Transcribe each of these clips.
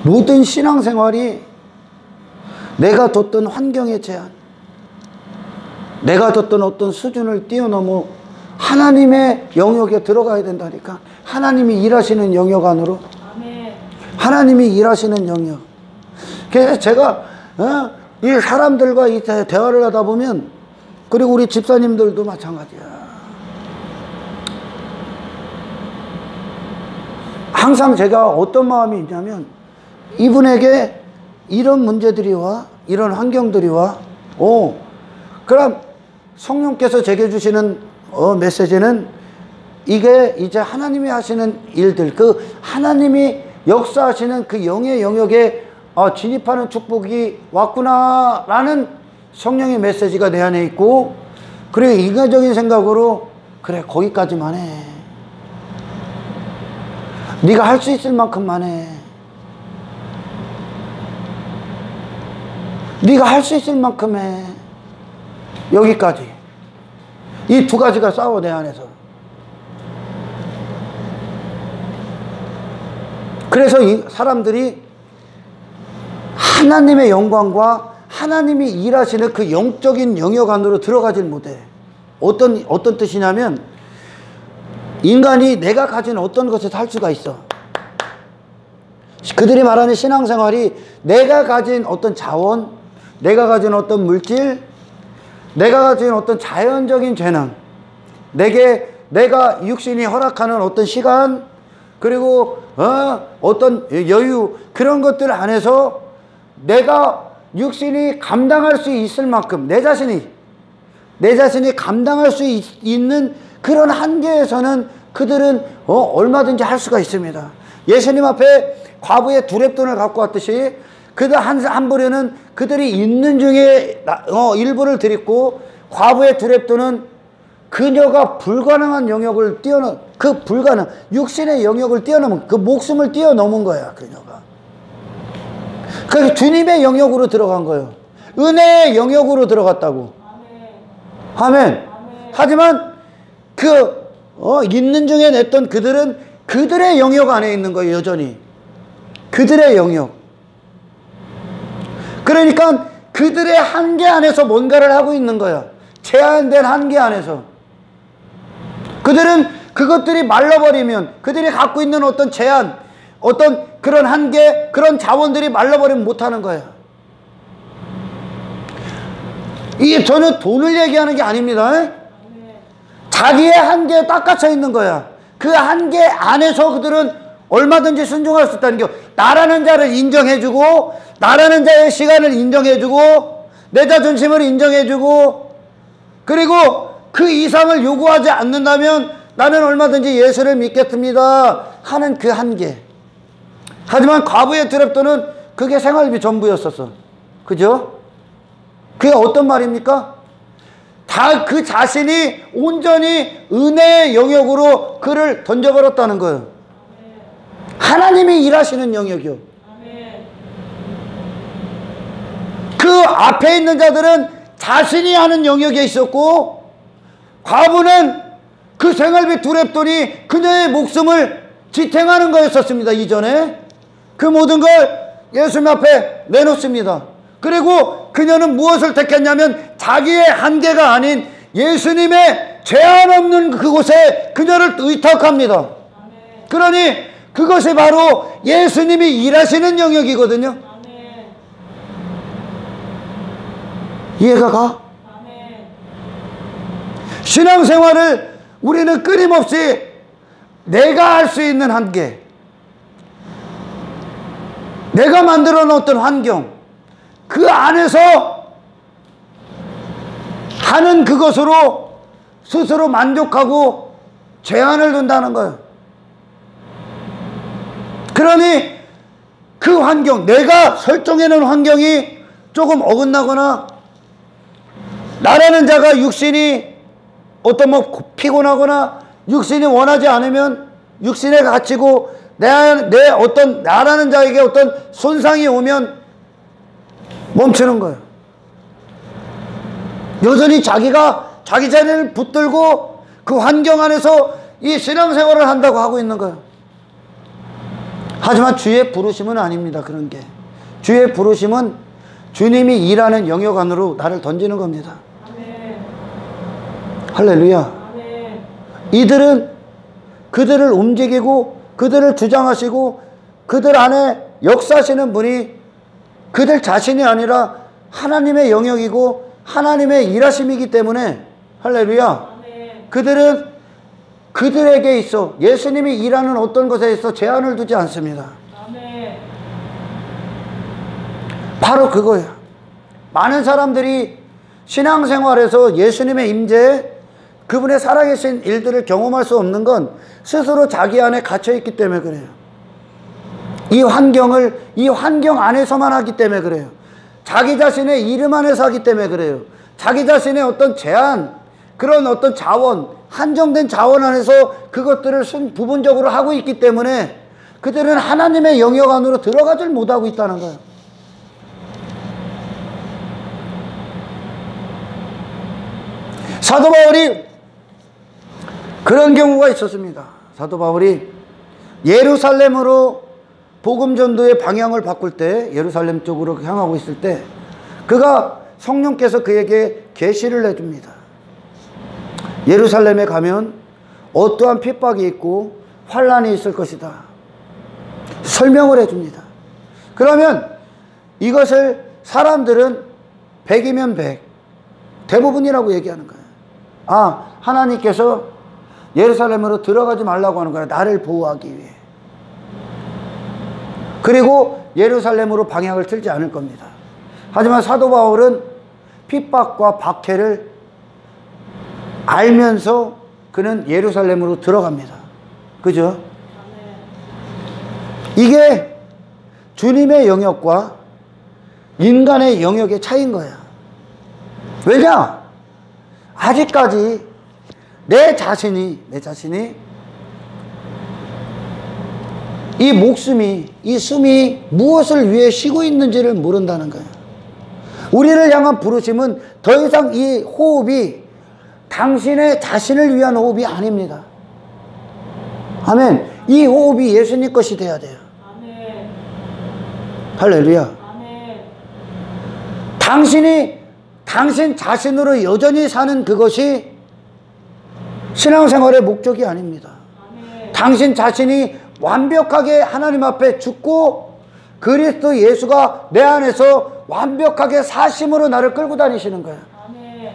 모든 신앙생활이 내가 뒀던 환경의 제한, 내가 뒀던 어떤 수준을 뛰어넘어 하나님의 영역에 들어가야 된다니까. 하나님이 일하시는 영역 안으로. 하나님이 일하시는 영역. 그래서 제가 이 사람들과 이 대화를 하다 보면, 그리고 우리 집사님들도 마찬가지야. 항상 제가 어떤 마음이 있냐면, 이분에게 이런 문제들이 와, 이런 환경들이 와. 그럼 성령께서 제게 주시는 메시지는, 이게 이제 하나님이 하시는 일들, 그 하나님이 역사하시는 그 영의 영역에 진입하는 축복이 왔구나라는 성령의 메시지가 내 안에 있고, 그리고 인간적인 생각으로, 그래 거기까지만 해, 네가 할 수 있을 만큼만 해, 네가 할 수 있을 만큼 해, 여기까지. 이 두 가지가 싸워 내 안에서. 그래서 이 사람들이 하나님의 영광과 하나님이 일하시는 그 영적인 영역 안으로 들어가질 못해. 어떤 뜻이냐면, 인간이 내가 가진 어떤 것을 할 수가 있어. 그들이 말하는 신앙생활이 내가 가진 어떤 자원, 내가 가진 어떤 물질, 내가 가진 어떤 자연적인 재능, 내가 육신이 허락하는 어떤 시간, 그리고 어떤 여유, 그런 것들 안에서 내가 육신이 감당할 수 있을 만큼, 내 자신이 감당할 수 있는 그런 한계에서는 그들은 얼마든지 할 수가 있습니다. 예수님 앞에 과부의 두 렙돈을 갖고 왔듯이, 그들 한 부류는 그들이 있는 중에 일부를 드렸고, 과부의 두 렙돈은 그녀가 불가능한 영역을 뛰어넘은, 그 불가능, 육신의 영역을 뛰어넘은, 그 목숨을 뛰어넘은 거야, 그녀가. 그래서 주님의 영역으로 들어간 거예요. 은혜의 영역으로 들어갔다고. 아멘. 하지만 있는 중에 냈던 그들은 그들의 영역 안에 있는 거예요, 여전히. 그들의 영역. 그러니까 그들의 한계 안에서 뭔가를 하고 있는 거야. 제한된 한계 안에서. 그들은 그것들이 말라버리면, 그들이 갖고 있는 어떤 제한, 어떤 그런 한계, 그런 자원들이 말라버리면 못하는 거야. 이게 저는 돈을 얘기하는 게 아닙니다. 자기의 한계에 딱 갇혀 있는 거야. 그 한계 안에서 그들은 얼마든지 순종할 수 있다는 게, 나라는 자를 인정해주고, 나라는 자의 시간을 인정해주고, 내 자존심을 인정해주고, 그리고 그 이상을 요구하지 않는다면 나는 얼마든지 예수를 믿겠습니다 하는 그 한계. 하지만 과부의 두 렙돈은 그게 생활비 전부였었어. 그죠? 그게 어떤 말입니까? 다 그 자신이 온전히 은혜의 영역으로 그를 던져버렸다는 거예요. 하나님이 일하시는 영역이요. 그 앞에 있는 자들은 자신이 하는 영역에 있었고, 과부는 그 생활비 두 렙돈이 그녀의 목숨을 지탱하는 거였었습니다. 이전에 그 모든 걸 예수님 앞에 내놓습니다. 그리고 그녀는 무엇을 택했냐면, 자기의 한계가 아닌 예수님의 제한 없는 그곳에 그녀를 의탁합니다. 그러니 그것이 바로 예수님이 일하시는 영역이거든요. 이해가 가? 신앙생활을 우리는 끊임없이 내가 할 수 있는 한계, 내가 만들어 놓았던 환경, 그 안에서 하는 그것으로 스스로 만족하고 제한을 둔다는 거예요. 그러니 그 환경, 내가 설정해 놓은 환경이 조금 어긋나거나, 나라는 자가 육신이 피곤하거나 육신이 원하지 않으면, 육신에 갇히고 나라는 자에게 어떤 손상이 오면 멈추는 거예요. 여전히 자기 자신을 붙들고 그 환경 안에서 이 신앙생활을 한다고 하고 있는 거예요. 하지만 주의 부르심은 아닙니다. 그런 게. 주의 부르심은 주님이 일하는 영역 안으로 나를 던지는 겁니다. 아멘. 할렐루야. 아멘. 이들은 그들을 움직이고 그들을 주장하시고 그들 안에 역사하시는 분이 그들 자신이 아니라 하나님의 영역이고 하나님의 일하심이기 때문에 할렐루야. 아멘. 그들은 그들에게 있어 예수님이 일하는 어떤 것에 있어 제한을 두지 않습니다. 아멘. 바로 그거야. 많은 사람들이 신앙생활에서 예수님의 임재, 그분의 살아계신 일들을 경험할 수 없는 건 스스로 자기 안에 갇혀있기 때문에 그래요. 이 환경 안에서만 하기 때문에 그래요. 자기 자신의 이름 안에서 하기 때문에 그래요. 자기 자신의 어떤 제한, 그런 어떤 자원, 한정된 자원 안에서 그것들을 부분적으로 하고 있기 때문에 그들은 하나님의 영역 안으로 들어가질 못하고 있다는 거예요. 사도 바울이 그런 경우가 있었습니다. 사도 바울이 예루살렘으로 복음 전도의 방향을 바꿀 때, 예루살렘 쪽으로 향하고 있을 때 그가 성령께서 그에게 계시를 해줍니다. 예루살렘에 가면 어떠한 핍박이 있고 환란이 있을 것이다. 설명을 해줍니다. 그러면 이것을 사람들은 100이면 100, 대부분이라고 얘기하는 거예요. 아, 하나님께서 예루살렘으로 들어가지 말라고 하는 거야. 나를 보호하기 위해. 그리고 예루살렘으로 방향을 틀지 않을 겁니다. 하지만 사도 바울은 핍박과 박해를 알면서 그는 예루살렘으로 들어갑니다. 그죠? 이게 주님의 영역과 인간의 영역의 차이인 거야. 왜냐? 아직까지 내 자신이 이 목숨이, 이 숨이 무엇을 위해 쉬고 있는지를 모른다는 거예요. 우리를 향한 부르심은 더 이상 이 호흡이 당신의 자신을 위한 호흡이 아닙니다. 아멘. 이 호흡이 예수님 것이 돼야 돼요. 아멘. 할렐루야. 아멘. 당신 자신으로 여전히 사는 그것이 신앙생활의 목적이 아닙니다. 아멘. 당신 자신이 완벽하게 하나님 앞에 죽고 그리스도 예수가 내 안에서 완벽하게 사심으로 나를 끌고 다니시는 거예요. 아멘.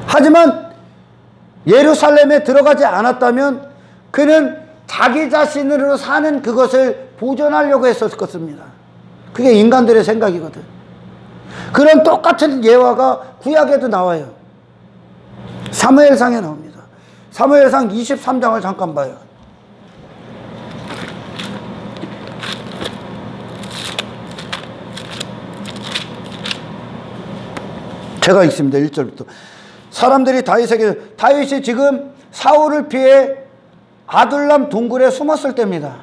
하지만 예루살렘에 들어가지 않았다면 그는 자기 자신으로 사는 그것을 보존하려고 했었을 것입니다. 그게 인간들의 생각이거든. 그런 똑같은 예화가 구약에도 나와요. 사무엘상에 나옵니다. 사무엘상 23장을 잠깐 봐요. 제가 읽습니다. 1절부터. 사람들이 다윗이 지금 사울을 피해 아둘람 동굴에 숨었을 때입니다.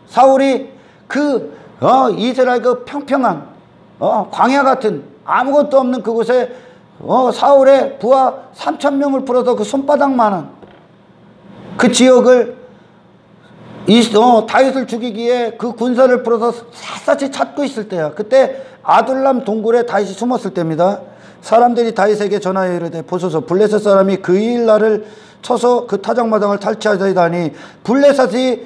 사울이 이스라엘 그 평평한 광야 같은 아무것도 없는 그곳에 사울의 부하 3,000명을 풀어서 그 손바닥만한 그 지역을 다윗을 죽이기에 그 군사를 풀어서 샅샅이 찾고 있을 때야. 그때 아둘람 동굴에 다윗이 숨었을 때입니다. 사람들이 다윗에게 전하여 이르되 보소서 블레셋 사람이 그 일날을 쳐서 그 타작마당을 탈취하다니 블레셋이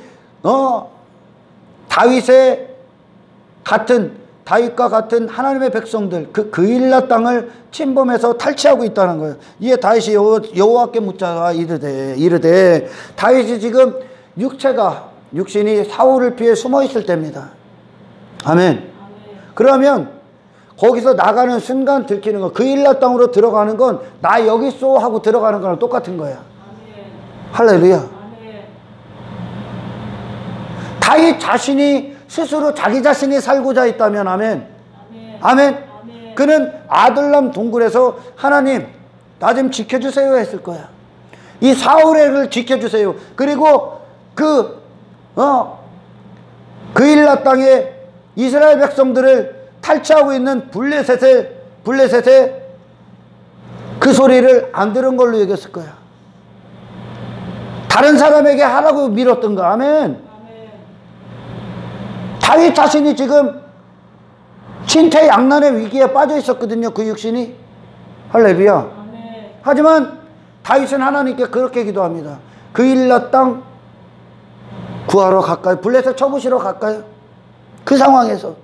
다윗과 같은 하나님의 백성들 그 일날 땅을 침범해서 탈취하고 있다는 거예요. 이에 다윗이 여호와께 묻자가 이르되 다윗이 지금 육신이 사울을 피해 숨어 있을 때입니다. 아멘. 그러면 거기서 나가는 순간 들키는 거, 그 일날 땅으로 들어가는 건 나 여기 있어 하고 들어가는 거랑 똑같은 거야. 할렐루야. 다윗 자신이 스스로 자기 자신이 살고자 했다면 아멘. 아멘. 그는 아둘람 동굴에서 하나님 나 좀 지켜주세요 했을 거야. 이 사울을 지켜주세요. 그리고 그 일날 땅에 이스라엘 백성들을 탈취하고 있는 블레셋의 그 소리를 안 들은 걸로 여겼을 거야. 다른 사람에게 하라고 밀었던가. 아멘. 다윗 자신이 지금 진퇴양난의 위기에 빠져 있었거든요. 그 육신이. 할렐루야. 아멘. 하지만 다윗은 하나님께 그렇게 기도합니다. 그 일러 땅 구하러 갈까요? 블레셋 쳐부시러 갈까요? 그 상황에서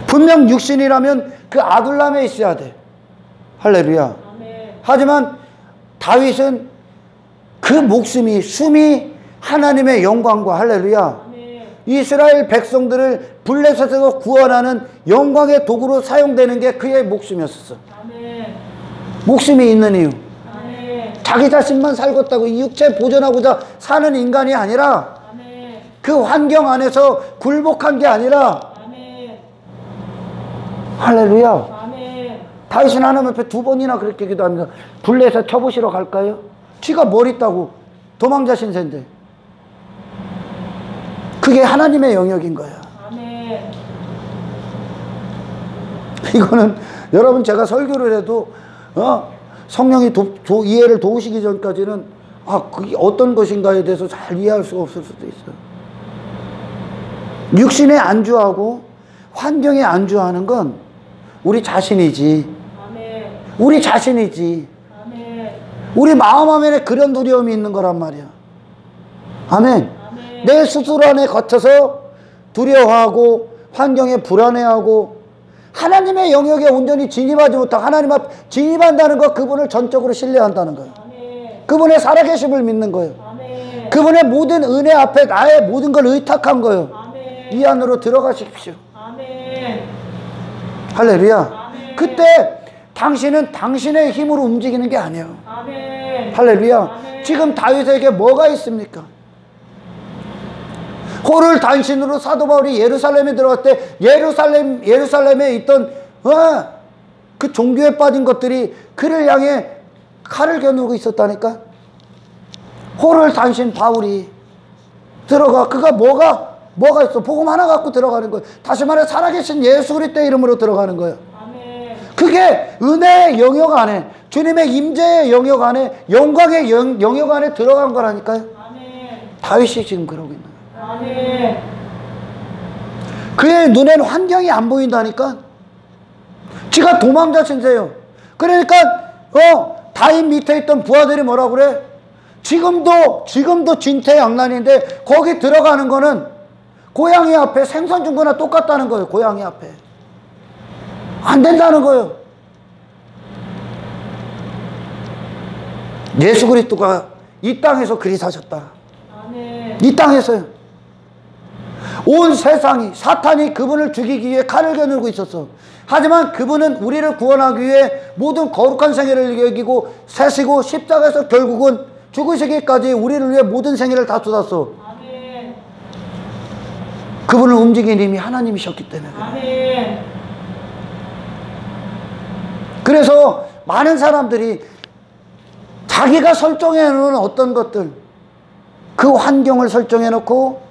분명 육신이라면 그 아둘람에 있어야 돼. 할렐루야. 아멘. 하지만 다윗은 그 목숨이 숨이 하나님의 영광과 할렐루야 아멘. 이스라엘 백성들을 블레셋에서 구원하는 영광의 도구로 사용되는 게 그의 목숨이었어. 아멘. 목숨이 있는 이유. 아멘. 자기 자신만 살겠다고 이 육체 보존하고자 사는 인간이 아니라 아멘. 그 환경 안에서 굴복한 게 아니라 아멘. 할렐루야. 아멘. 다윗은 하나님 앞에 2번이나 그렇게 기도합니다. 블레셋 쳐부시러 갈까요? 쥐가 뭘 있다고 도망자 신세인데 그게 하나님의 영역인 거야. 아멘. 이거는 여러분 제가 설교를 해도 성령이 이해를 도우시기 전까지는 그게 어떤 것인가에 대해서 잘 이해할 수가 없을 수도 있어요. 육신에 안주하고 환경에 안주하는 건 우리 자신이지. 아멘. 우리 자신이지. 아멘. 우리 마음 안에 그런 두려움이 있는 거란 말이야. 아멘. 아멘. 내 스스로 안에 갇혀서 두려워하고 환경에 불안해하고 하나님의 영역에 온전히 진입하지 못하고 하나님 앞 진입한다는 것, 그분을 전적으로 신뢰한다는 거예요. 아멘. 그분의 살아계심을 믿는 거예요. 아멘. 그분의 모든 은혜 앞에 나의 모든 걸 의탁한 거예요. 아멘. 이 안으로 들어가십시오. 아멘. 할렐루야. 아멘. 그때 당신은 당신의 힘으로 움직이는 게 아니에요. 아멘. 할렐루야. 아멘. 지금 다윗에게 뭐가 있습니까? 호를 단신으로 사도 바울이 예루살렘에 들어갈 때 예루살렘에 있던 그 종교에 빠진 것들이 그를 향해 칼을 겨누고 있었다니까. 호를 단신 바울이 들어가. 그가 뭐가 있어? 복음 하나 갖고 들어가는 거예요. 다시 말해 살아계신 예수 그리스도의 이름으로 들어가는 거예요. 아멘. 그게 은혜의 영역 안에, 주님의 임재의 영역 안에, 영광의 영역 안에 들어간 거라니까요. 아멘. 다윗이 지금 그러고 있는 거예요. 아멘. 그의 눈에는 환경이 안 보인다니까. 지가 도망자 신세요. 그러니까 다윗 밑에 있던 부하들이 뭐라고 그래? 지금도 진퇴양난인데 거기 들어가는 거는 고양이 앞에 생선 준 거나 똑같다는 거예요. 고양이 앞에 안 된다는 거예요. 예수 그리스도가 이 땅에서 그리 사셨다. 아멘. 이 땅에서요. 온 세상이, 사탄이 그분을 죽이기 위해 칼을 겨누고 있었어. 하지만 그분은 우리를 구원하기 위해 모든 거룩한 생애를 여기고 세시고 십자가에서 결국은 죽으시기까지 우리를 위해 모든 생애를 다 쏟았어. 아멘. 그분을 움직인 힘이 하나님이셨기 때문에 그래. 아멘. 그래서 많은 사람들이 자기가 설정해 놓은 어떤 것들, 그 환경을 설정해 놓고,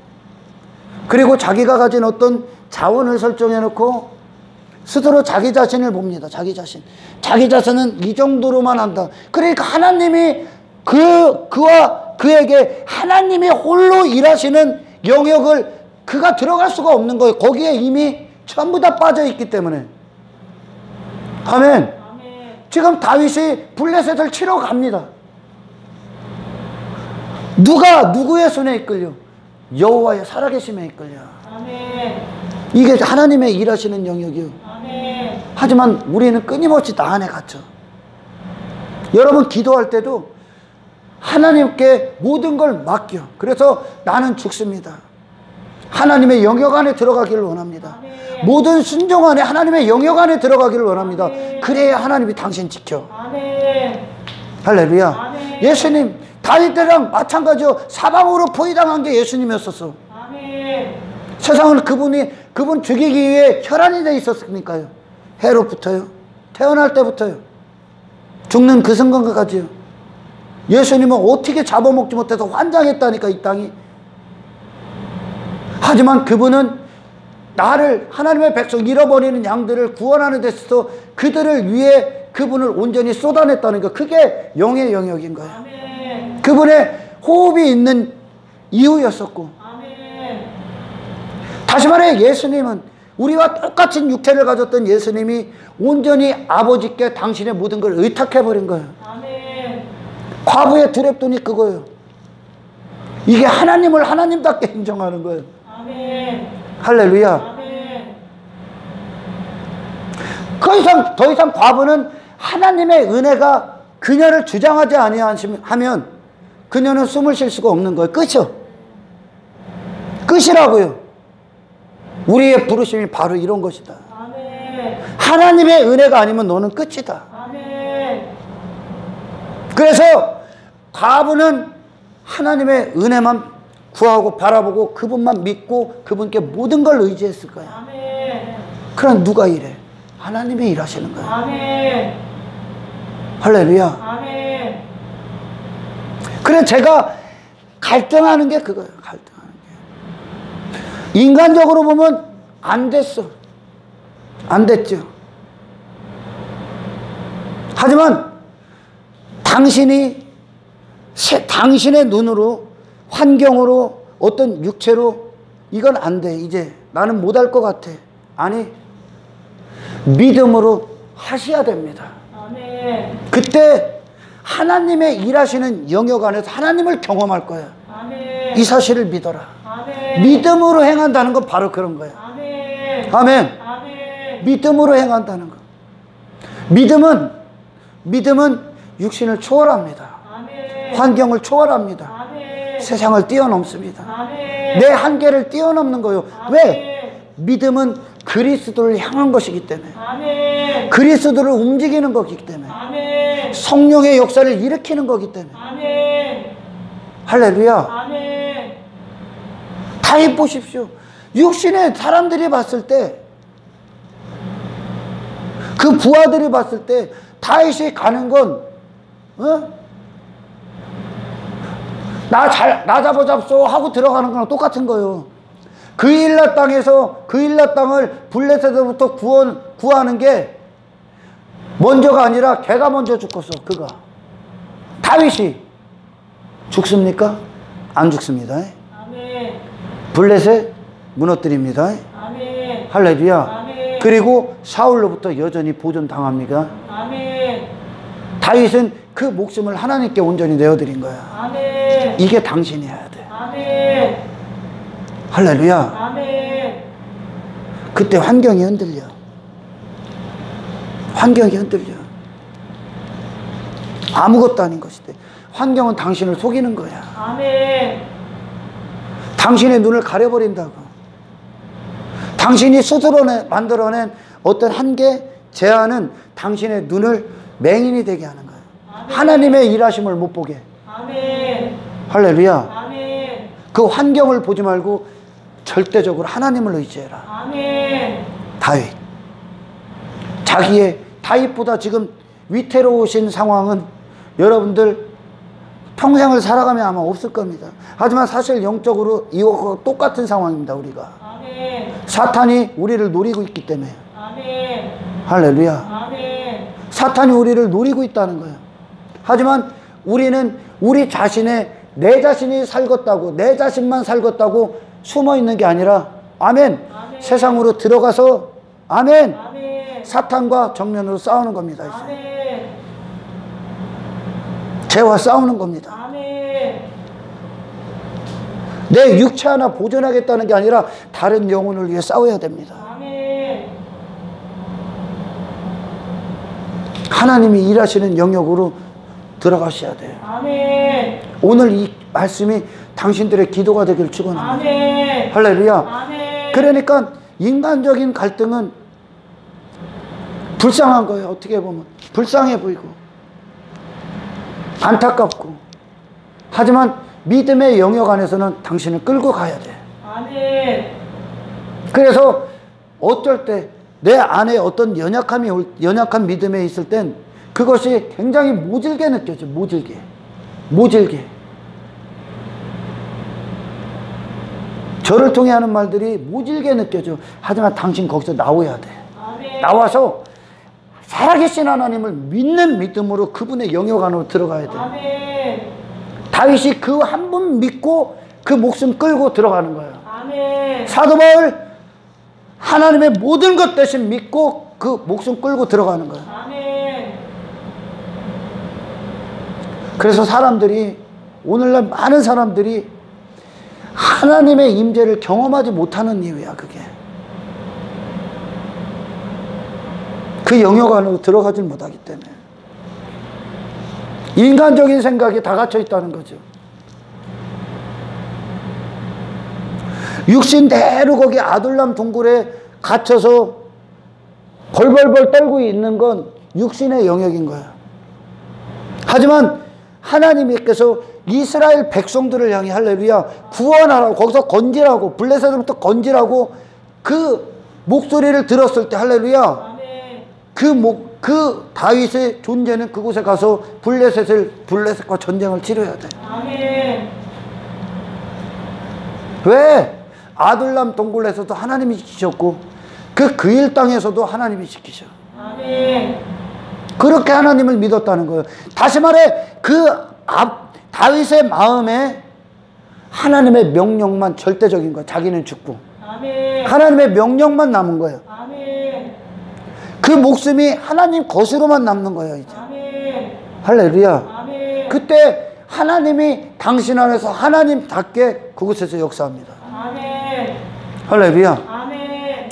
그리고 자기가 가진 어떤 자원을 설정해 놓고 스스로 자기 자신을 봅니다. 자기 자신은 이 정도로만 한다. 그러니까 하나님이 그와 그에게 하나님이 홀로 일하시는 영역을 그가 들어갈 수가 없는 거예요. 거기에 이미 전부 다 빠져 있기 때문에. 아멘. 아멘. 지금 다윗이 블레셋을 치러 갑니다. 누구의 손에 이끌려? 여호와의 살아계심에 이끌려. 아멘. 이게 하나님의 일하시는 영역이요. 아멘. 하지만 우리는 끊임없이 나 안에 갇혀. 여러분 기도할 때도 하나님께 모든 걸 맡겨. 그래서 나는 죽습니다. 하나님의 영역 안에 들어가기를 원합니다. 아멘. 모든 순종 안에 하나님의 영역 안에 들어가기를 원합니다. 아멘. 그래야 하나님이 당신 지켜. 아멘. 할렐루야. 아멘. 예수님 다윗 때랑 마찬가지요. 사방으로 포위당한 게 예수님이었었어. 아멘. 세상은 그분 죽이기 위해 혈안이 돼 있었으니까요. 해로부터요. 태어날 때부터요. 죽는 그 순간까지요. 예수님은 어떻게 잡아먹지 못해서 환장했다니까 이 땅이. 하지만 그분은 나를 하나님의 백성 잃어버리는 양들을 구원하는 데 있어서 그들을 위해 그분을 온전히 쏟아냈다는 거. 그게 영의 영역인 거예요. 아멘. 그분의 호흡이 있는 이유였었고. 아멘. 다시 말해 예수님은 우리와 똑같은 육체를 가졌던 예수님이 온전히 아버지께 당신의 모든 걸 의탁해버린 거예요. 아멘. 과부의 두렵돈이 그거예요. 이게 하나님을 하나님답게 인정하는 거예요. 아멘. 할렐루야. 아멘. 더 이상 과부는 하나님의 은혜가 그녀를 주장하지 아니하면 그녀는 숨을 쉴 수가 없는 거예요. 끝이요. 끝이라고요. 우리의 부르심이 바로 이런 것이다. 아멘. 하나님의 은혜가 아니면 너는 끝이다. 아멘. 그래서 과부는 하나님의 은혜만 구하고 바라보고 그분만 믿고 그분께 모든 걸 의지했을 거야. 아멘. 그럼 누가 일해? 하나님이 일하시는 거야. 아멘. 할렐루야. 아멘. 그래 제가 갈등하는 게 그거예요. 갈등하는 게. 인간적으로 보면 안 됐어. 안 됐죠. 하지만 당신의 눈으로 환경으로 어떤 육체로 이건 안 돼. 이제 나는 못할 것 같아. 아니 믿음으로 하셔야 됩니다. 아멘. 그때 하나님의 일하시는 영역 안에서 하나님을 경험할 거야. 아멘. 이 사실을 믿어라. 아멘. 믿음으로 행한다는 건 바로 그런 거야. 아멘. 아멘. 아멘. 믿음으로 행한다는 거. 믿음은 육신을 초월합니다. 아멘. 환경을 초월합니다. 아멘. 세상을 뛰어넘습니다. 아멘. 내 한계를 뛰어넘는 거예요. 아멘. 왜? 믿음은 그리스도를 향한 것이기 때문에. 아멘. 그리스도를 움직이는 거기 때문에. 아멘. 성령의 역사를 일으키는 거기 때문에. 아멘. 할렐루야. 아멘. 다윗 보십시오. 육신의 사람들이 봤을 때, 그 부하들이 봤을 때 다윗이 가는 건 나 잡아잡소 하고 들어가는 거랑 똑같은 거예요. 그일라 땅을 블레셋으로부터 구하는 게 먼저가 아니라 걔가 먼저 죽었어. 그가 다윗이 죽습니까? 안 죽습니다. 아멘. 블레셋 무너뜨립니다. 아멘. 할렐루야. 아멘. 그리고 사울로부터 여전히 보존당합니다. 아멘. 다윗은 그 목숨을 하나님께 온전히 내어드린 거야. 아멘. 이게 당신이 해야 돼. 아멘. 할렐루야. 아멘. 그때 환경이 흔들려. 환경이 흔들려. 아무것도 아닌 것이대. 환경은 당신을 속이는 거야. 아멘. 당신의 눈을 가려버린다고. 당신이 스스로 만들어낸 어떤 한계, 제한은 당신의 눈을 맹인이 되게 하는 거예요. 아멘. 하나님의 일하심을 못 보게. 아멘. 할렐루야. 아멘. 그 환경을 보지 말고 절대적으로 하나님을 의지해라. 아멘. 다윗보다 지금 위태로우신 상황은 여러분들 평생을 살아가면 아마 없을 겁니다. 하지만 사실 영적으로 이와 똑같은 상황입니다. 우리가 아멘. 사탄이 우리를 노리고 있기 때문에. 아멘. 할렐루야. 아멘. 사탄이 우리를 노리고 있다는 거예요. 하지만 우리는 우리 자신의 내 자신이 살겄다고, 내 자신만 살겄다고 숨어 있는 게 아니라 아멘. 아멘. 세상으로 들어가서 아멘. 아멘. 사탄과 정면으로 싸우는 겁니다. 이제. 아멘. 죄와 싸우는 겁니다. 아멘. 내 육체 하나 보존하겠다는 게 아니라 다른 영혼을 위해 싸워야 됩니다. 아멘. 하나님이 일하시는 영역으로 들어가셔야 돼요. 아멘. 오늘 이 말씀이 당신들의 기도가 되길 축원합니다. 아멘. 할렐루야. 아멘. 그러니까 인간적인 갈등은 불쌍한 거예요. 어떻게 보면 불쌍해 보이고 안타깝고, 하지만 믿음의 영역 안에서는 당신을 끌고 가야 돼. 아멘. 그래서 어떨 때 내 안에 어떤 연약한 믿음에 있을 땐 그것이 굉장히 모질게 느껴져. 모질게. 저를 통해 하는 말들이 모질게 느껴져. 하지만 당신 거기서 나와야 돼. 아멘. 나와서 살아계신 하나님을 믿는 믿음으로 그분의 영역 안으로 들어가야 돼. 아멘. 다윗이 그 한 분 믿고 그 목숨 끌고 들어가는 거예요. 아멘. 사도 바울 하나님의 모든 것 대신 믿고 그 목숨 끌고 들어가는 거예요. 아멘. 그래서 사람들이 오늘날 많은 사람들이 하나님의 임재를 경험하지 못하는 이유야. 그게 그 영역 안으로 들어가지 못하기 때문에 인간적인 생각이 다 갇혀 있다는 거죠. 육신대로 거기 아둘람 동굴에 갇혀서 벌벌벌 떨고 있는 건 육신의 영역인 거야. 하지만 하나님께서 이스라엘 백성들을 향해 할렐루야 구원하라고 거기서 건지라고 블레셋으로부터 건지라고 그 목소리를 들었을 때 할렐루야 그 다윗의 존재는 그곳에 가서 블레셋과 전쟁을 치러야 돼. 아멘. 왜? 아둘람 동굴에서도 하나님이 지키셨고 그 일 땅에서도 하나님이 지키셔. 아멘. 그렇게 하나님을 믿었다는 거예요. 다시 말해 다윗의 마음에 하나님의 명령만 절대적인 거예요. 자기는 죽고 아멘. 하나님의 명령만 남은 거예요. 아멘. 그 목숨이 하나님 것으로만 남는 거예요. 이제. 아멘. 할렐루야. 아멘. 그때 하나님이 당신 안에서 하나님답게 그곳에서 역사합니다. 아멘. 할렐루야. 아멘.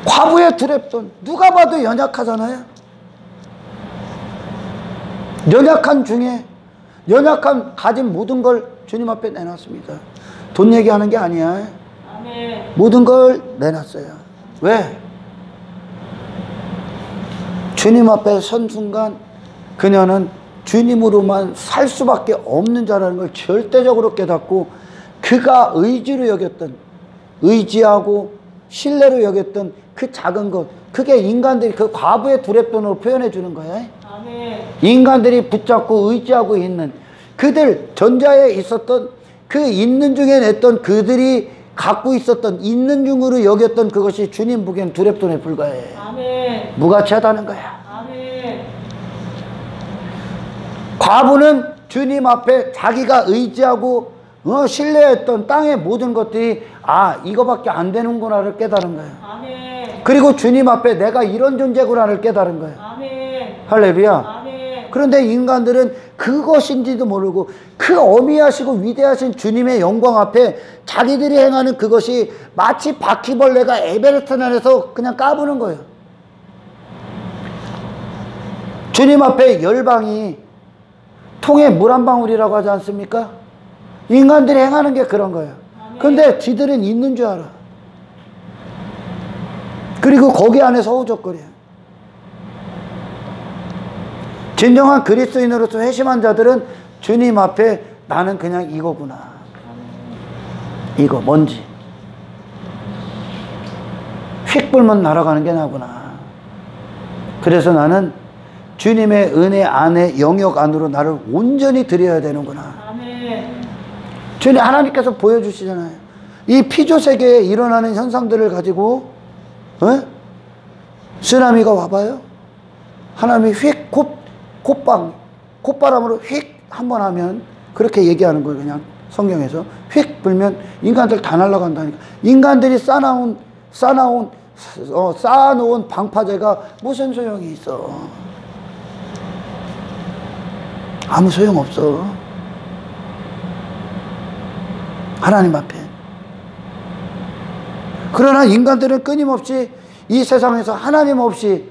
과부의 두렵던 누가 봐도 연약하잖아요. 연약한 중에 연약한 가진 모든 걸 주님 앞에 내놨습니다. 돈 얘기하는 게 아니야. 아멘. 모든 걸 내놨어요. 왜? 주님 앞에 선 순간 그녀는 주님으로만 살 수밖에 없는 자라는 걸 절대적으로 깨닫고 그가 의지로 여겼던 의지하고 신뢰로 여겼던 그 작은 것 그게 인간들이 그 과부의 두렵돈으로 표현해 주는 거예요. 아멘. 인간들이 붙잡고 의지하고 있는 그들 전자에 있었던 그 있는 중에 냈던 그들이 갖고 있었던 있는 중으로 여겼던 그것이 주님 보기엔 두렵돈에 불과해. 아멘. 무가치하다는 거야. 아멘. 과부는 주님 앞에 자기가 의지하고 신뢰했던 땅의 모든 것들이 이거밖에 안 되는구나를 깨달은 거예요. 아멘. 그리고 주님 앞에 내가 이런 존재구나를 깨달은 거예요. 아멘. 할렐루야. 아멘. 그런데 인간들은 그것인지도 모르고 그 어미하시고 위대하신 주님의 영광 앞에 자기들이 행하는 그것이 마치 바퀴벌레가 에베레스트 안에서 그냥 까부는 거예요. 주님 앞에 열방이 통에 물 한 방울이라고 하지 않습니까? 인간들이 행하는 게 그런 거예요. 근데 지들은 있는 줄 알아. 그리고 거기 안에서 허우적거려. 진정한 그리스도인으로서 회심한 자들은 주님 앞에 나는 그냥 이거구나. 이거 뭔지. 휙 불면 날아가는 게 나구나. 그래서 나는 주님의 은혜 안에 영역 안으로 나를 온전히 드려야 되는구나. 아멘. 주님 하나님께서 보여주시잖아요. 이 피조 세계에 일어나는 현상들을 가지고 쓰나미가 와봐요. 하나님이 휙 콧바람으로 휙 한번 하면 그렇게 얘기하는 거예요. 그냥 성경에서 휙 불면 인간들 다 날아간다니까. 인간들이 쌓아놓은 방파제가 무슨 소용이 있어. 아무 소용없어. 하나님 앞에. 그러나 인간들은 끊임없이 이 세상에서 하나님 없이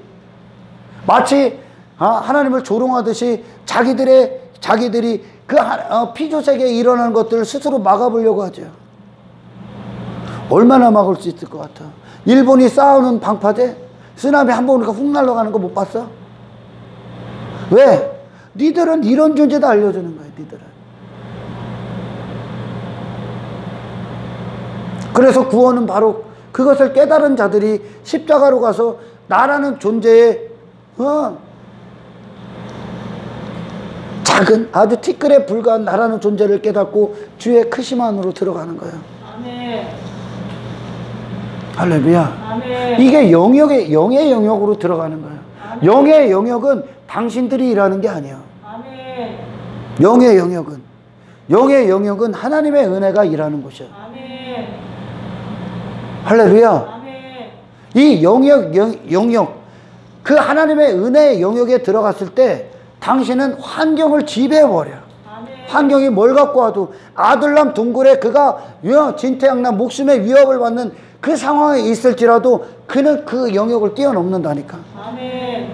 마치 하나님을 조롱하듯이 자기들이 그 피조세계에 일어나는 것들을 스스로 막아보려고 하죠. 얼마나 막을 수 있을 것 같아. 일본이 쌓아놓은 방파제 쓰나미 한 번 오니까 훅 날아가는 거 못 봤어? 왜? 니들은 이런 존재다 알려주는 거예요. 니들은. 그래서 구원은 바로 그것을 깨달은 자들이 십자가로 가서 나라는 존재에 작은 아주 티끌에 불과한 나라는 존재를 깨닫고 주의 크심 안으로 들어가는 거예요. 아멘. 할렐루야. 아멘. 이게 영의 영역으로 들어가는 거예요. 아멘. 영의 영역은 당신들이 일하는 게 아니에요. 아멘. 영의 영역은 영의 영역은 하나님의 은혜가 일하는 곳이야. 아멘. 할렐루야. 아멘. 이 영역, 그 하나님의 은혜의 영역에 들어갔을 때 당신은 환경을 지배해버려. 아멘. 환경이 뭘 갖고 와도 아둘람 둥굴에 그가 진태양난 목숨의 위협을 받는 그 상황에 있을지라도 그는 그 영역을 뛰어넘는다니까. 아멘.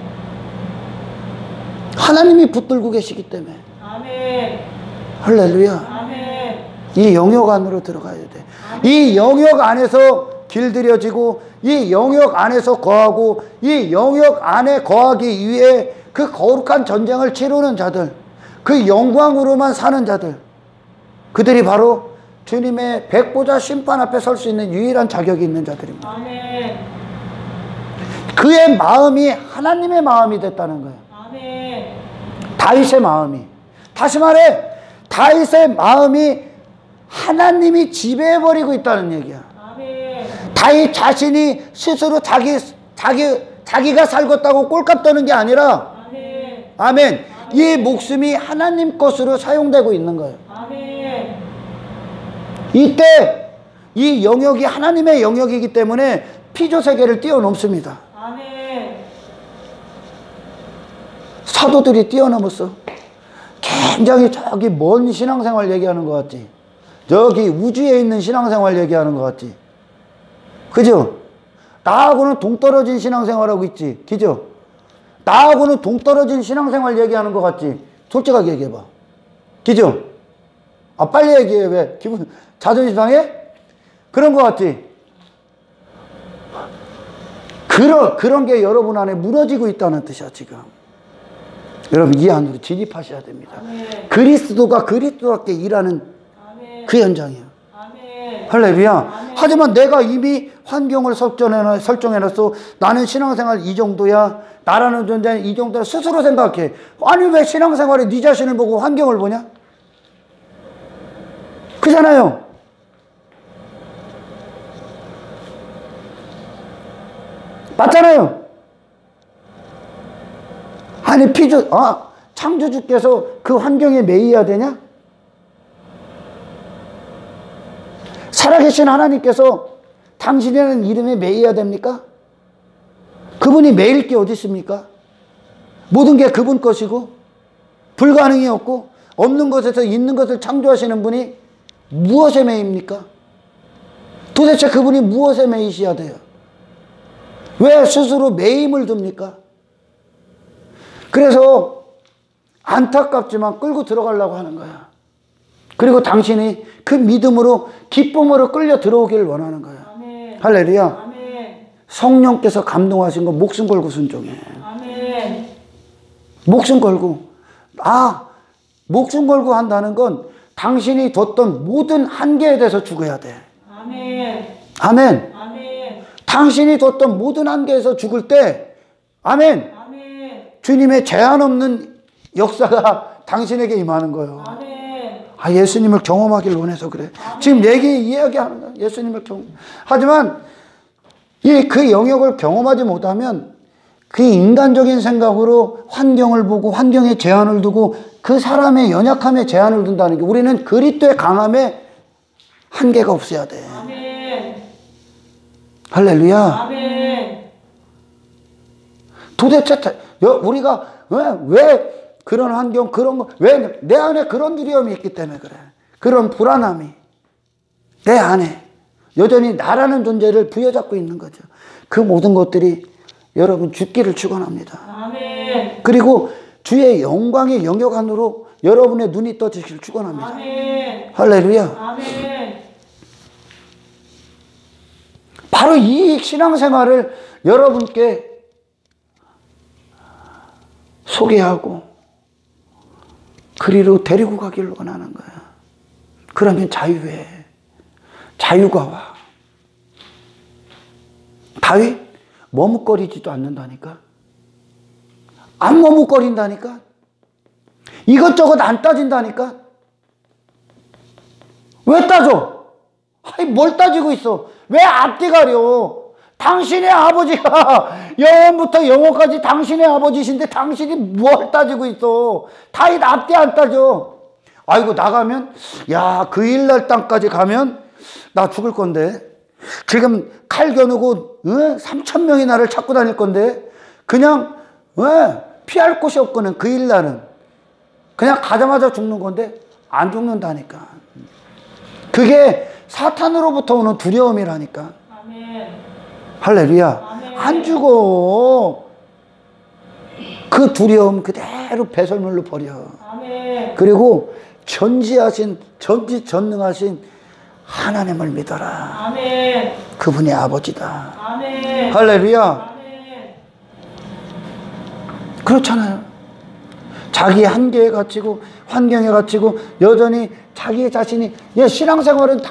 하나님이 붙들고 계시기 때문에. 아멘. 할렐루야. 아멘. 이 영역 안으로 들어가야 돼. 이 영역 안에서 길들여지고 이 영역 안에서 거하고 이 영역 안에 거하기 위해 그 거룩한 전쟁을 치르는 자들, 그 영광으로만 사는 자들, 그들이 바로 주님의 백보자 심판 앞에 설 수 있는 유일한 자격이 있는 자들입니다. 아멘. 그의 마음이 하나님의 마음이 됐다는 거예요. 아멘. 다윗의 마음이. 다시 말해 다윗의 마음이 하나님이 지배해버리고 있다는 얘기야. 아멘. 다윗 자신이 스스로 자기가 살겠다고 꼴값 떠는 게 아니라 아멘. 아멘. 이 목숨이 하나님 것으로 사용되고 있는 거예요. 아멘. 이때 이 영역이 하나님의 영역이기 때문에 피조세계를 뛰어넘습니다. 아멘. 사도들이 뛰어넘었어. 굉장히 저기 먼 신앙생활 얘기하는 것 같지. 저기 우주에 있는 신앙생활 얘기하는 것 같지. 그죠? 나하고는 동떨어진 신앙생활하고 있지. 그죠? 나하고는 동떨어진 신앙생활 얘기하는 것 같지. 솔직하게 얘기해봐. 그죠? 아 빨리 얘기해. 왜? 기분 자존심 상해? 그런 것 같지. 그런 게 여러분 안에 무너지고 있다는 뜻이야 지금. 여러분 이 안으로 진입하셔야 됩니다. 아멘. 그리스도가 그리스도답게 일하는 아멘. 그 현장이야. 아멘. 할렐루야. 아멘. 하지만 내가 이미 환경을 설정해놨어. 나는 신앙생활 이 정도야. 나라는 존재는 이 정도야. 스스로 생각해. 아니 왜 신앙생활에 네 자신을 보고 환경을 보냐? 그잖아요. 맞잖아요. 아니 창조주께서 그 환경에 매여야 되냐? 살아계신 하나님께서 당신이라는 이름에 매여야 됩니까? 그분이 매일 게 어디 있습니까? 모든 게 그분 것이고 불가능이 없고 없는 것에서 있는 것을 창조하시는 분이 무엇에 매입니까? 도대체 그분이 무엇에 매이셔야 돼요? 왜 스스로 매임을 둡니까? 그래서 안타깝지만 끌고 들어가려고 하는 거야. 그리고 당신이 그 믿음으로 기쁨으로 끌려 들어오기를 원하는 거야. 아멘. 할렐루야. 아멘. 성령께서 감동하신 거 목숨 걸고 순종해. 아멘. 목숨 걸고. 목숨 걸고 한다는 건 당신이 뒀던 모든 한계에 대해서 죽어야 돼. 아멘. 아멘. 아멘. 당신이 뒀던 모든 한계에서 죽을 때 아멘. 아멘. 주님의 제한 없는 역사가 당신에게 임하는 거예요. 아멘. 예수님을 경험하길 원해서 그래. 아멘. 지금 이야기하는 거야. 예수님을 경험. 하지만 그 영역을 경험하지 못하면 그 인간적인 생각으로 환경을 보고 환경에 제한을 두고 그 사람의 연약함에 제한을 둔다는 게 우리는 그리스도의 강함에 한계가 없어야 돼. 아멘. 할렐루야. 아멘. 도대체 우리가 왜 그런 환경 그런 거 왜 내 안에 그런 두려움이 있기 때문에 그래. 그런 불안함이 내 안에 여전히 나라는 존재를 부여잡고 있는 거죠. 그 모든 것들이 여러분 죽기를 축원합니다. 아멘. 그리고 주의 영광의 영역 안으로 여러분의 눈이 떠지기를 축원합니다. 아멘. 할렐루야. 아멘. 바로 이 신앙생활을 여러분께 소개하고 그리로 데리고 가기를 원하는 거야. 그러면 자유해. 자유가 와. 다윗 머뭇거리지도 않는다니까. 안 머뭇거린다니까. 이것저것 안 따진다니까. 왜 따져? 아니 뭘 따지고 있어? 왜 앞뒤 가려? 당신의 아버지가 영원부터 영원까지 당신의 아버지신데 당신이 뭘 따지고 있어? 다윗 앞뒤 안 따져. 아이고 나가면 야 그 일날 땅까지 가면 나 죽을 건데 지금 칼 겨누고 3,000명이 나를 찾고 다닐 건데 그냥 피할 곳이 없거든. 그 일날은 그냥 가자마자 죽는 건데 안 죽는다니까. 그게 사탄으로부터 오는 두려움이라니까. 아멘. 할렐루야. 아멘. 안 죽어. 그 두려움 그대로 배설물로 버려. 아멘. 그리고 전지전능하신 하나님을 믿어라. 아멘. 그분이 아버지다. 아멘. 할렐루야. 아멘. 그렇잖아요. 자기 한계에 갇히고 환경에 갇히고 여전히 자기 자신이 신앙생활은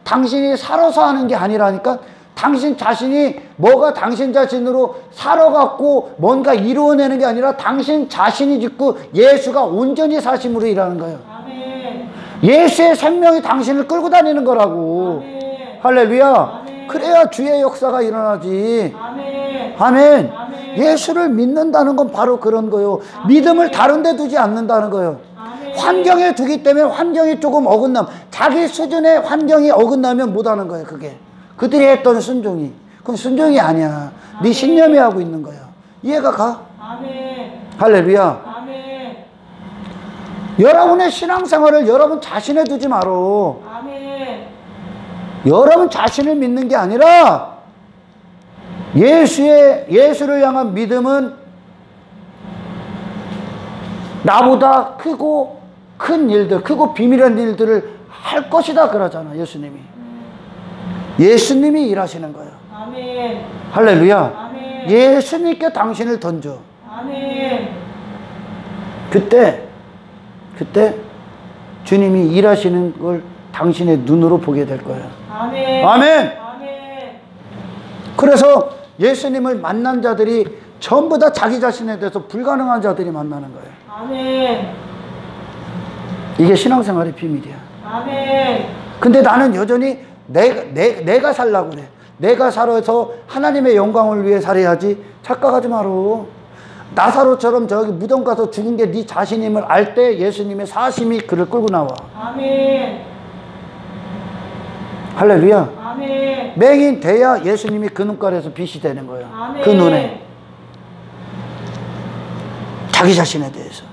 당신이 살아서 하는 게 아니라니까. 당신 자신이 뭐가 당신 자신으로 살아갖고 뭔가 이루어내는 게 아니라 당신 자신이 짓고 예수가 온전히 사심으로 일하는 거예요. 아멘. 예수의 생명이 당신을 끌고 다니는 거라고. 아멘. 할렐루야. 아멘. 그래야 주의 역사가 일어나지. 아멘. 아멘. 아멘. 예수를 믿는다는 건 바로 그런 거예요. 믿음을 다른 데 두지 않는다는 거예요. 아멘. 환경에 두기 때문에 환경이 조금 어긋나면 자기 수준의 환경이 어긋나면 못하는 거예요. 그게 그들이 했던 순종이 그건 순종이 아니야. 네 신념이 하고 있는 거야. 이해가 가? 아멘. 할렐루야. 아멘. 여러분의 신앙생활을 여러분 자신에 두지 말어. 아멘. 여러분 자신을 믿는 게 아니라 예수를 향한 믿음은 나보다 크고 큰 일들, 크고 비밀한 일들을 할 것이다 그러잖아. 예수님이 일하시는 거예요. 아멘. 할렐루야. 아멘. 예수님께 당신을 던져. 아멘. 그때 주님이 일하시는 걸 당신의 눈으로 보게 될 거예요. 아멘. 아멘. 아멘. 그래서 예수님을 만난 자들이 전부 다 자기 자신에 대해서 불가능한 자들이 만나는 거예요. 아멘. 이게 신앙생활의 비밀이야. 아멘. 근데 나는 여전히 내가 살라고 그래. 내가 살아서 하나님의 영광을 위해 살아야지. 착각하지 마라. 나사로처럼 저기 무덤 가서 죽은 게 네 자신임을 알 때 예수님의 사심이 그를 끌고 나와. 아멘. 할렐루야. 아멘. 맹인 돼야 예수님이 그 눈깔에서 빛이 되는 거예요. 아멘. 그 눈에. 자기 자신에 대해서.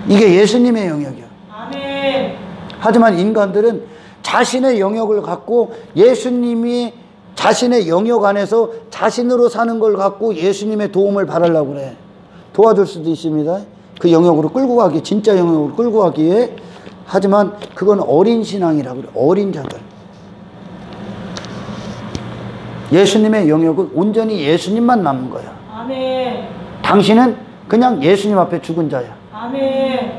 이게 예수님의 영역이야. 아멘. 하지만 인간들은 자신의 영역을 갖고 예수님이 자신의 영역 안에서 자신으로 사는 걸 갖고 예수님의 도움을 바라려고 그래. 도와줄 수도 있습니다. 그 영역으로 끌고 가기, 진짜 영역으로 끌고 가기에. 하지만 그건 어린 신앙이라고 그래. 어린 자들. 예수님의 영역은 온전히 예수님만 남은 거야. 아멘. 당신은 그냥 예수님 앞에 죽은 자야. 아멘.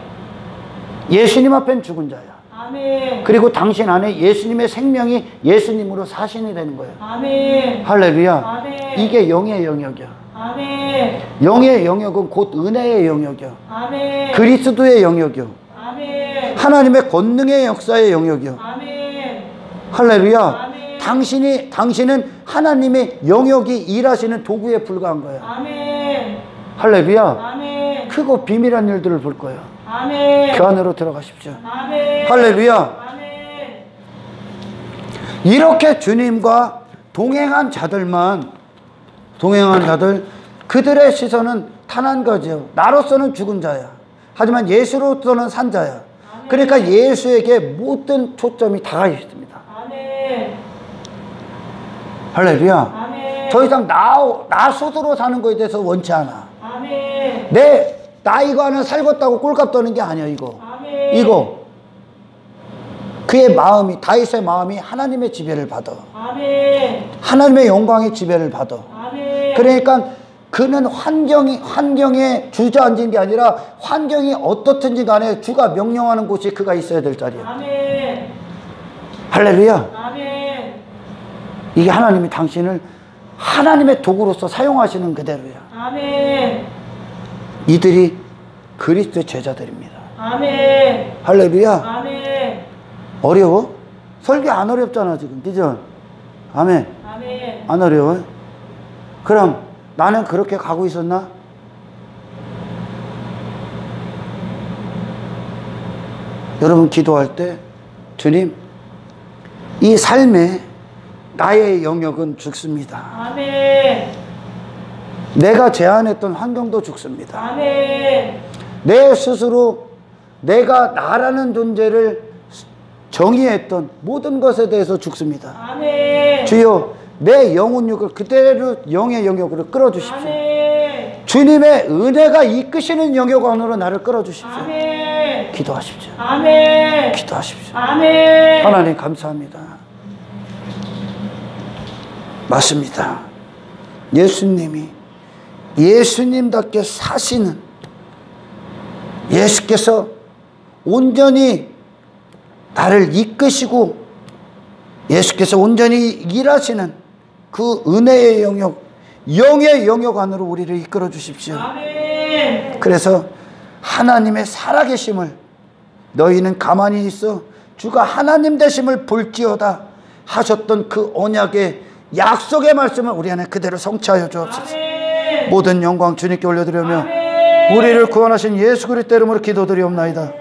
예수님 앞엔 죽은 자야. 아멘. 그리고 당신 안에 예수님의 생명이 예수님으로 사신이 되는 거야. 아멘. 할렐루야. 아멘. 이게 영의 영역이야. 아멘. 영의 영역은 곧 은혜의 영역이야. 아멘. 그리스도의 영역이야. 아멘. 하나님의 권능의 역사의 영역이야. 아멘. 할렐루야. 아멘. 당신은 하나님의 영역이 일하시는 도구에 불과한 거야. 아멘. 할렐루야. 아멘. 크고 비밀한 일들을 볼 거야. 아멘. 그 안으로 들어가십시오. 아멘. 할렐루야. 아멘. 이렇게 주님과 동행한 자들 그들의 시선은 탄한 거죠. 나로서는 죽은 자야. 하지만 예수로서는 산 자야. 그러니까 예수에게 모든 초점이 다 있습니다. 아멘. 할렐루야. 아멘. 더 이상 나 스스로 사는 거에 대해서 원치 않아. 아멘. 나 이거 하나 살겠다고 꼴값 떠는 게 아니야. 아멘. 이거 그의 마음이, 다윗의 마음이 하나님의 지배를 받아. 아멘. 하나님의 영광의 지배를 받아. 아멘. 그러니까 그는 환경에 주저앉은 게 아니라 환경이 어떻든지 간에 주가 명령하는 곳에 그가 있어야 될 자리야. 아멘. 할렐루야. 아멘. 이게 하나님이 당신을 하나님의 도구로서 사용하시는 그대로야. 아멘. 이들이 그리스도의 제자들입니다. 아멘. 할렐루야. 아멘. 어려워? 설교 안 어렵잖아 지금. 그죠? 아멘. 아멘. 안 어려워? 그럼 나는 그렇게 가고 있었나? 여러분 기도할 때 주님, 이 삶에 나의 영역은 죽습니다. 아멘. 내가 제안했던 환경도 죽습니다. 아멘. 내 스스로 내가 나라는 존재를 정의했던 모든 것에 대해서 죽습니다. 아멘. 주여, 내 영혼육을 그대로 영의 영역으로 끌어주십시오. 아멘. 주님의 은혜가 이끄시는 영역 안으로 나를 끌어주십시오. 아멘. 기도하십시오. 아멘. 기도하십시오. 아멘. 하나님 감사합니다. 맞습니다. 예수님이 예수님답게 사시는, 예수께서 온전히 나를 이끄시고 예수께서 온전히 일하시는 그 은혜의 영역, 영의 영역 안으로 우리를 이끌어 주십시오. 아멘. 그래서 하나님의 살아계심을 너희는 가만히 있어 주가 하나님 되심을 볼지어다 하셨던 그 언약의 약속의 말씀을 우리 안에 그대로 성취하여 주옵소서. 아멘. 모든 영광 주님께 올려드리며 아멘. 우리를 구원하신 예수 그리스도 이름으로 기도드리옵나이다.